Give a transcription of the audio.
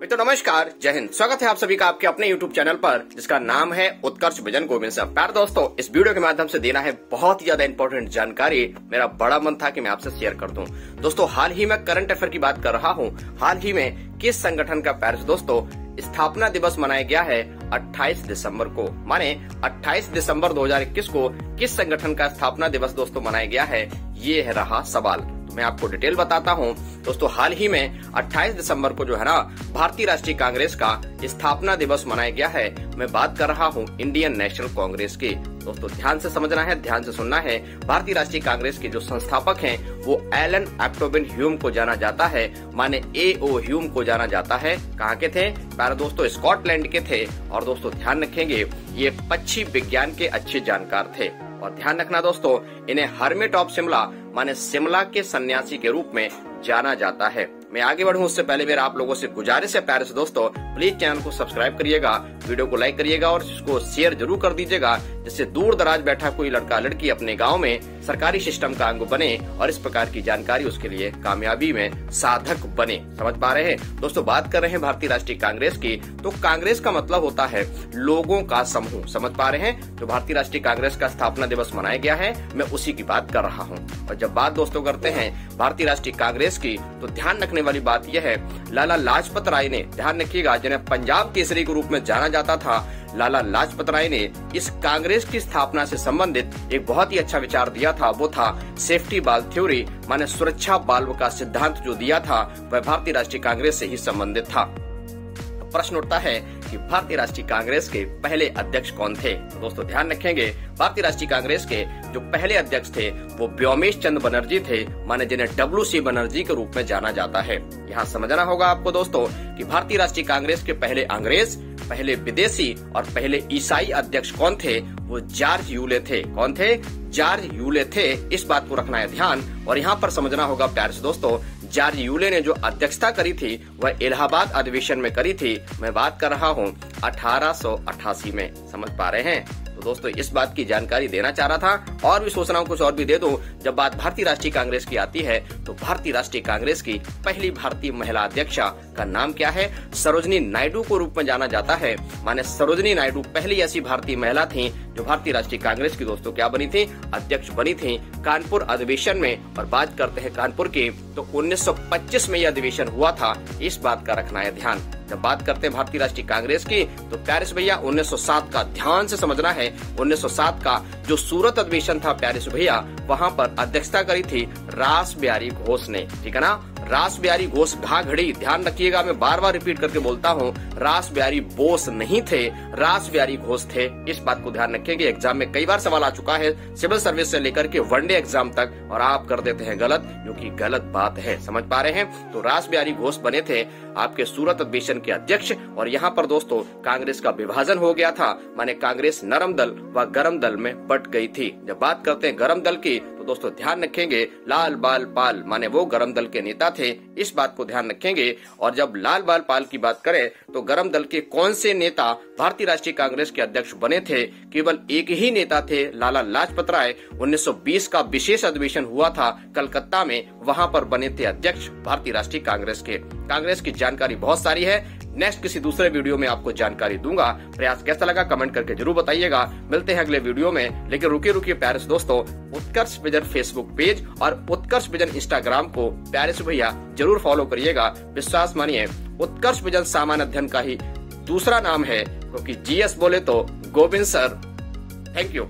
तो नमस्कार, जय हिंद। स्वागत है आप सभी का आपके अपने YouTube चैनल पर जिसका नाम है उत्कर्ष विजन गोविंद सर। प्यारे दोस्तों, इस वीडियो के माध्यम से देना है बहुत ही ज्यादा इंपॉर्टेंट जानकारी। मेरा बड़ा मन था कि मैं आपसे शेयर कर दूं। दोस्तों, हाल ही में करंट अफेयर की बात कर रहा हूं। हाल ही में किस संगठन का प्यारे दोस्तों स्थापना दिवस मनाया गया है 28 दिसंबर को, माने 28 दिसंबर 2021 को किस संगठन का स्थापना दिवस दोस्तों मनाया गया है, ये है रहा सवाल। तो मैं आपको डिटेल बताता हूं। दोस्तों, हाल ही में 28 दिसंबर को जो है ना भारतीय राष्ट्रीय कांग्रेस का स्थापना दिवस मनाया गया है। मैं बात कर रहा हूं इंडियन नेशनल कांग्रेस की। दोस्तों, ध्यान से समझना है, ध्यान से सुनना है। भारतीय राष्ट्रीय कांग्रेस के जो संस्थापक हैं वो एलन ऑक्टोविन ह्यूम को जाना जाता है, माने AO ह्यूम को जाना जाता है। कहाँ के थे प्यारे दोस्तों? स्कॉटलैंड के थे। और दोस्तों ध्यान रखेंगे, ये पक्षी विज्ञान के अच्छे जानकार थे। और ध्यान रखना दोस्तों, इन्हें हर्मिट ऑफ शिमला माने शिमला के सन्यासी के रूप में जाना जाता है। मैं आगे बढ़ूं उससे पहले मेरा आप लोगों से गुजारिश है प्यारे से दोस्तों, प्लीज चैनल को सब्सक्राइब करिएगा, वीडियो को लाइक करिएगा और इसको शेयर जरूर कर दीजिएगा, जिससे दूर दराज बैठा कोई लड़का लड़की अपने गांव में सरकारी सिस्टम का अंग बने और इस प्रकार की जानकारी उसके लिए कामयाबी में साधक बने। समझ पा रहे हैं दोस्तों? बात कर रहे हैं भारतीय राष्ट्रीय कांग्रेस की, तो कांग्रेस का मतलब होता है लोगों का समूह। समझ पा रहे हैं? जो भारतीय राष्ट्रीय कांग्रेस का स्थापना दिवस मनाया गया है, मैं उसी की बात कर रहा हूँ। और जब बात दोस्तों करते हैं भारतीय राष्ट्रीय कांग्रेस की, तो ध्यान रखने वाली बात यह है, लाला लाजपत राय ने, ध्यान रखिएगा, जिन्हें पंजाब केसरी के रूप में जाना जाता था, लाला लाजपत राय ने इस कांग्रेस की स्थापना से संबंधित एक बहुत ही अच्छा विचार दिया था। वो था सेफ्टी बाल्ब थ्योरी, माने सुरक्षा बाल्ब का सिद्धांत जो दिया था वह भारतीय राष्ट्रीय कांग्रेस से ही संबंधित था। प्रश्न उठता है कि भारतीय राष्ट्रीय कांग्रेस के पहले अध्यक्ष कौन थे? तो दोस्तों ध्यान रखेंगे, भारतीय राष्ट्रीय कांग्रेस के जो पहले अध्यक्ष थे वो व्योमेश चंद्र बनर्जी थे, माने जिन्हें WC बनर्जी के रूप में जाना जाता है। यहाँ समझना होगा आपको दोस्तों कि भारतीय राष्ट्रीय कांग्रेस के पहले अंग्रेज, पहले विदेशी और पहले ईसाई अध्यक्ष कौन थे? वो जॉर्ज यूले थे। कौन थे? जॉर्ज यूले थे। इस बात को रखना है ध्यान। और यहाँ पर समझना होगा प्यारे से दोस्तों, जॉर्ज यूले ने जो अध्यक्षता करी थी वह इलाहाबाद अधिवेशन में करी थी। मैं बात कर रहा हूँ 1888 में। समझ पा रहे हैं? तो दोस्तों इस बात की जानकारी देना चाह रहा था, और भी सोच रहा हूँ कुछ और भी दे दूं। जब बात भारतीय राष्ट्रीय कांग्रेस की आती है तो भारतीय राष्ट्रीय कांग्रेस की पहली भारतीय महिला अध्यक्षा का नाम क्या है? सरोजनी नायडू को रूप में जाना जाता है। माने सरोजनी नायडू पहली ऐसी भारतीय महिला थी जो भारतीय राष्ट्रीय कांग्रेस की दोस्तों क्या बनी थी? अध्यक्ष बनी थी कानपुर अधिवेशन में। और बात करते हैं कानपुर की, तो 1925 में यह अधिवेशन हुआ था। इस बात का रखना है ध्यान। जब बात करते हैं भारतीय राष्ट्रीय कांग्रेस की, तो प्यारे से भैया 1907 का ध्यान से समझना है। 1907 का जो सूरत अधिवेशन था प्यारे से भैया, वहाँ पर अध्यक्षता करी थी रास बिहारी घोष ने। ठीक है ना? रास बिहारी घोष घाघड़ी। ध्यान रखिएगा, मैं बार बार रिपीट करके बोलता हूँ, रास बिहारी बोस नहीं थे, रास बिहारी घोष थे। इस बात को ध्यान रखेंगे। एग्जाम में कई बार सवाल आ चुका है, सिविल सर्विस से लेकर के वनडे एग्जाम तक, और आप कर देते हैं गलत, क्योंकि गलत बात है। समझ पा रहे हैं? तो रास बिहारी घोष बने थे आपके सूरत अधिवेशन के अध्यक्ष। और यहाँ पर दोस्तों कांग्रेस का विभाजन हो गया था, माने कांग्रेस नरम दल व गरम दल में बट गई थी। जब बात करते हैं गरम दल की, तो दोस्तों ध्यान रखेंगे, लाल बाल पाल माने वो गरम दल के नेता थे। इस बात को ध्यान रखेंगे। और जब लाल बाल पाल की बात करें तो गरम दल के कौन से नेता भारतीय राष्ट्रीय कांग्रेस के अध्यक्ष बने थे? केवल एक ही नेता थे, लाला लाजपत राय। 1920 का विशेष अधिवेशन हुआ था कलकत्ता में, वहां पर बने थे अध्यक्ष भारतीय राष्ट्रीय कांग्रेस के। कांग्रेस की जानकारी बहुत सारी है, नेक्स्ट किसी दूसरे वीडियो में आपको जानकारी दूंगा। प्रयास कैसा लगा कमेंट करके जरूर बताइएगा। मिलते हैं अगले वीडियो में, लेकिन रुकिए प्यारे से दोस्तों, उत्कर्ष विजन फेसबुक पेज और उत्कर्ष विजन इंस्टाग्राम को प्यारे से भैया जरूर फॉलो करिएगा। विश्वास मानिए, उत्कर्ष विजन सामान्य अध्ययन का ही दूसरा नाम है, क्योंकि GS बोले तो गोविंद सर। Thank you.